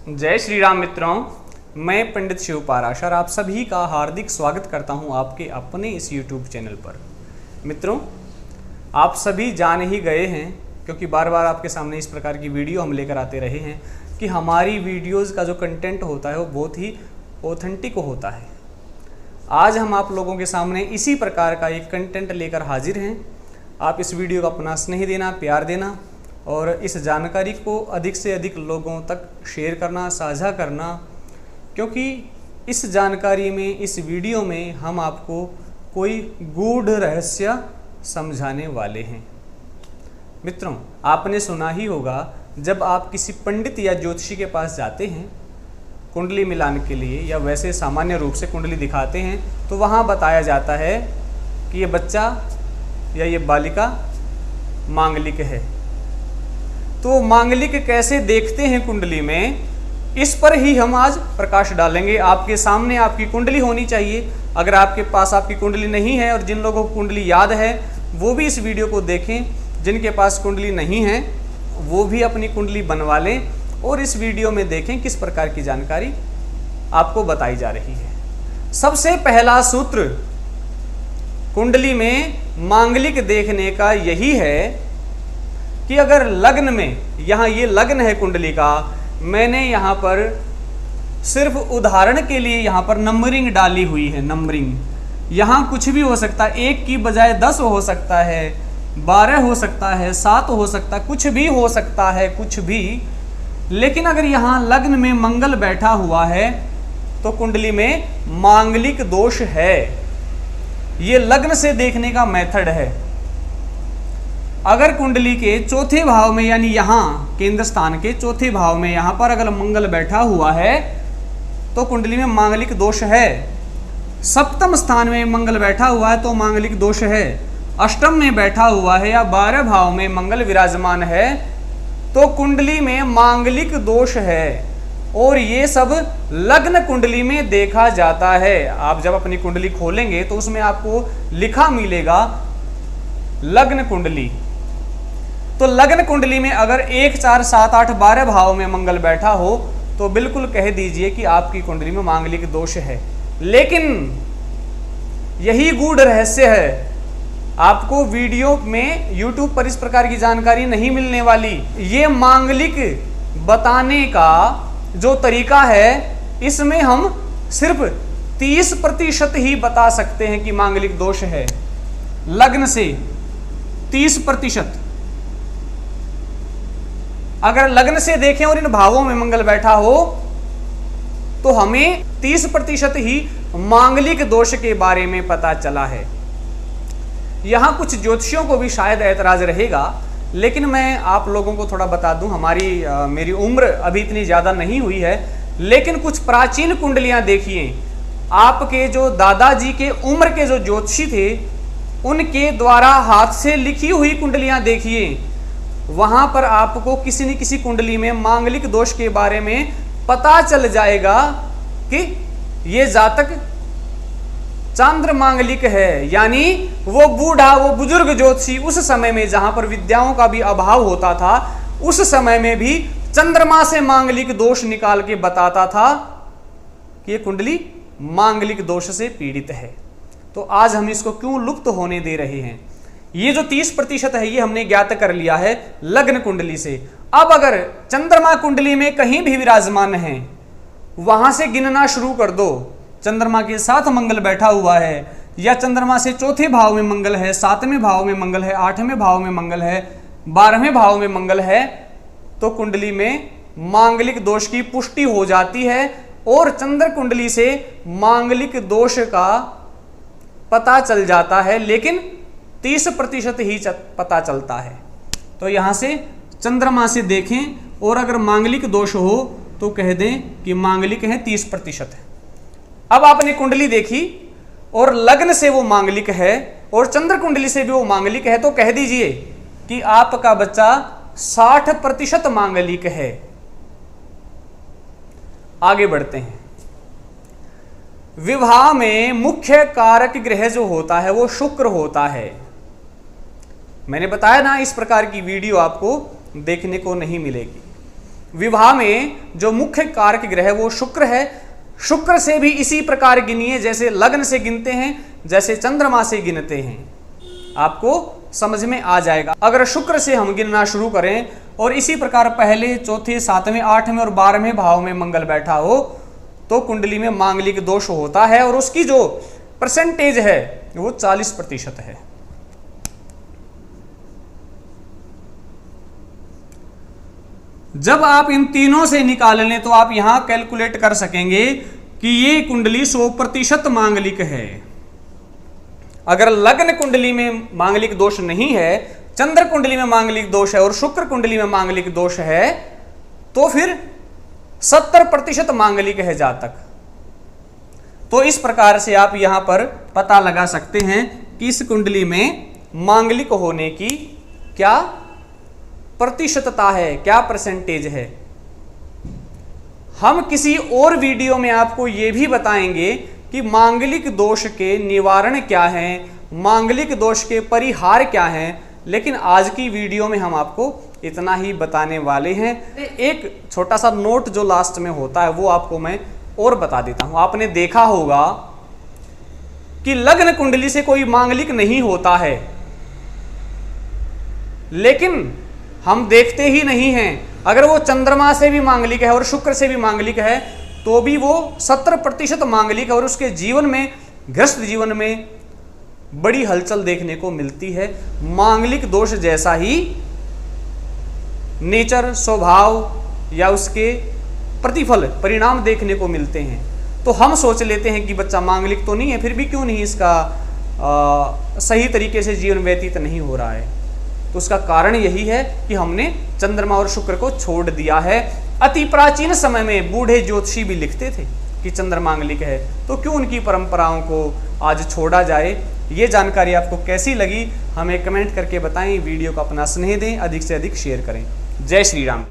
जय श्री राम मित्रों, मैं पंडित शिव पाराशर आप सभी का हार्दिक स्वागत करता हूं आपके अपने इस YouTube चैनल पर। मित्रों, आप सभी जान ही गए हैं, क्योंकि बार बार आपके सामने इस प्रकार की वीडियो हम लेकर आते रहे हैं कि हमारी वीडियोज़ का जो कंटेंट होता है वो बहुत ही ऑथेंटिक होता है। आज हम आप लोगों के सामने इसी प्रकार का एक कंटेंट लेकर हाजिर हैं। आप इस वीडियो को अपना स्नेह देना, प्यार देना और इस जानकारी को अधिक से अधिक लोगों तक शेयर करना, साझा करना, क्योंकि इस जानकारी में, इस वीडियो में हम आपको कोई गूढ़ रहस्य समझाने वाले हैं। मित्रों, आपने सुना ही होगा, जब आप किसी पंडित या ज्योतिषी के पास जाते हैं कुंडली मिलान के लिए या वैसे सामान्य रूप से कुंडली दिखाते हैं, तो वहाँ बताया जाता है कि ये बच्चा या ये बालिका मांगलिक है। तो मांगलिक कैसे देखते हैं कुंडली में, इस पर ही हम आज प्रकाश डालेंगे। आपके सामने आपकी कुंडली होनी चाहिए। अगर आपके पास आपकी कुंडली नहीं है, और जिन लोगों को कुंडली याद है वो भी इस वीडियो को देखें, जिनके पास कुंडली नहीं है वो भी अपनी कुंडली बनवा लें और इस वीडियो में देखें किस प्रकार की जानकारी आपको बताई जा रही है। सबसे पहला सूत्र कुंडली में मांगलिक देखने का यही है कि अगर लग्न में, यहाँ ये लग्न है कुंडली का, मैंने यहाँ पर सिर्फ उदाहरण के लिए यहाँ पर नंबरिंग डाली हुई है। नंबरिंग यहाँ कुछ भी हो सकता है, 1 की बजाय 10 हो सकता है, 12 हो सकता है, 7 हो सकता है, कुछ भी हो सकता है, कुछ भी। लेकिन अगर यहाँ लग्न में मंगल बैठा हुआ है तो कुंडली में मांगलिक दोष है। ये लग्न से देखने का मेथड है। अगर कुंडली के चौथे भाव में, यानी यहाँ केंद्र स्थान के चौथे भाव में यहाँ पर अगर मंगल बैठा हुआ है तो कुंडली में मांगलिक दोष है। सप्तम स्थान में मंगल बैठा हुआ है तो मांगलिक दोष है। अष्टम में बैठा हुआ है या 12 भाव में मंगल विराजमान है तो कुंडली में मांगलिक दोष है। और ये सब लग्न कुंडली में देखा जाता है। आप जब अपनी कुंडली खोलेंगे तो उसमें आपको लिखा मिलेगा लग्न कुंडली। तो लग्न कुंडली में अगर 1, 4, 7, 8, 12 भाव में मंगल बैठा हो तो बिल्कुल कह दीजिए कि आपकी कुंडली में मांगलिक दोष है। लेकिन यही गूढ़ रहस्य है, आपको वीडियो में YouTube पर इस प्रकार की जानकारी नहीं मिलने वाली। ये मांगलिक बताने का जो तरीका है, इसमें हम सिर्फ 30% ही बता सकते हैं कि मांगलिक दोष है। लग्न से 30%। अगर लग्न से देखें और इन भावों में मंगल बैठा हो तो हमें 30% ही मांगलिक दोष के बारे में पता चला है। यहां कुछ ज्योतिषियों को भी शायद ऐतराज रहेगा, लेकिन मैं आप लोगों को थोड़ा बता दूं, मेरी उम्र अभी इतनी ज्यादा नहीं हुई है, लेकिन कुछ प्राचीन कुंडलियां देखिए। आपके जो दादाजी के उम्र के जो ज्योतिषी थे उनके द्वारा हाथ से लिखी हुई कुंडलियां देखिए। वहां पर आपको किसी न किसी कुंडली में मांगलिक दोष के बारे में पता चल जाएगा कि ये जातक चंद्र मांगलिक है। यानी वो बूढ़ा, वो बुजुर्ग ज्योतिषी उस समय में जहां पर विद्याओं का भी अभाव होता था, उस समय में भी चंद्रमा से मांगलिक दोष निकाल के बताता था कि ये कुंडली मांगलिक दोष से पीड़ित है। तो आज हम इसको क्यों लुप्त होने दे रहे हैं? ये जो 30% है ये हमने ज्ञात कर लिया है लग्न कुंडली से। अब अगर चंद्रमा कुंडली में कहीं भी विराजमान है, वहां से गिनना शुरू कर दो। चंद्रमा के साथ मंगल बैठा हुआ है, या चंद्रमा से चौथे भाव में मंगल है, 7वें भाव में मंगल है, 8वें भाव में मंगल है, 12वें भाव में मंगल है, तो कुंडली में मांगलिक दोष की पुष्टि हो जाती है और चंद्र कुंडली से मांगलिक दोष का पता चल जाता है। लेकिन 30% ही पता चलता है। तो यहां से चंद्रमा से देखें और अगर मांगलिक दोष हो तो कह दें कि मांगलिक है, 30% है। अब आपने कुंडली देखी और लग्न से वो मांगलिक है और चंद्र कुंडली से भी वो मांगलिक है, तो कह दीजिए कि आपका बच्चा 60% मांगलिक है। आगे बढ़ते हैं। विवाह में मुख्य कारक ग्रह जो होता है वो शुक्र होता है। मैंने बताया ना, इस प्रकार की वीडियो आपको देखने को नहीं मिलेगी। विवाह में जो मुख्य कारक ग्रह है वो शुक्र है। शुक्र से भी इसी प्रकार गिनिए जैसे लग्न से गिनते हैं, जैसे चंद्रमा से गिनते हैं, आपको समझ में आ जाएगा। अगर शुक्र से हम गिनना शुरू करें और इसी प्रकार पहले, चौथे, सातवें, आठवें और 12वें भाव में मंगल बैठा हो तो कुंडली में मांगलिक दोष होता है और उसकी जो परसेंटेज है वो 40% है। जब आप इन तीनों से निकाल लें तो आप यहां कैलकुलेट कर सकेंगे कि ये कुंडली 100% मांगलिक है। अगर लग्न कुंडली में मांगलिक दोष नहीं है, चंद्र कुंडली में मांगलिक दोष है और शुक्र कुंडली में मांगलिक दोष है, तो फिर 70% मांगलिक है जातक। तो इस प्रकार से आप यहां पर पता लगा सकते हैं कि इस कुंडली में मांगलिक होने की क्या प्रतिशतता है, क्या परसेंटेज है। हम किसी और वीडियो में आपको यह भी बताएंगे कि मांगलिक दोष के निवारण क्या हैं, मांगलिक दोष के परिहार क्या हैं, लेकिन आज की वीडियो में हम आपको इतना ही बताने वाले हैं। एक छोटा सा नोट जो लास्ट में होता है वो आपको मैं और बता देता हूं। आपने देखा होगा कि लग्न कुंडली से कोई मांगलिक नहीं होता है, लेकिन हम देखते ही नहीं हैं। अगर वो चंद्रमा से भी मांगलिक है और शुक्र से भी मांगलिक है तो भी वो 70% मांगलिक है और उसके जीवन में, गृहस्थ जीवन में बड़ी हलचल देखने को मिलती है। मांगलिक दोष जैसा ही नेचर, स्वभाव या उसके प्रतिफल, परिणाम देखने को मिलते हैं। तो हम सोच लेते हैं कि बच्चा मांगलिक तो नहीं है, फिर भी क्यों नहीं इसका सही तरीके से जीवन व्यतीत नहीं हो रहा है। तो उसका कारण यही है कि हमने चंद्रमा और शुक्र को छोड़ दिया है। अति प्राचीन समय में बूढ़े ज्योतिषी भी लिखते थे कि चंद्र मांगलिक है, तो क्यों उनकी परंपराओं को आज छोड़ा जाए। ये जानकारी आपको कैसी लगी हमें कमेंट करके बताएं। वीडियो को अपना स्नेह दें, अधिक से अधिक शेयर करें। जय श्री राम।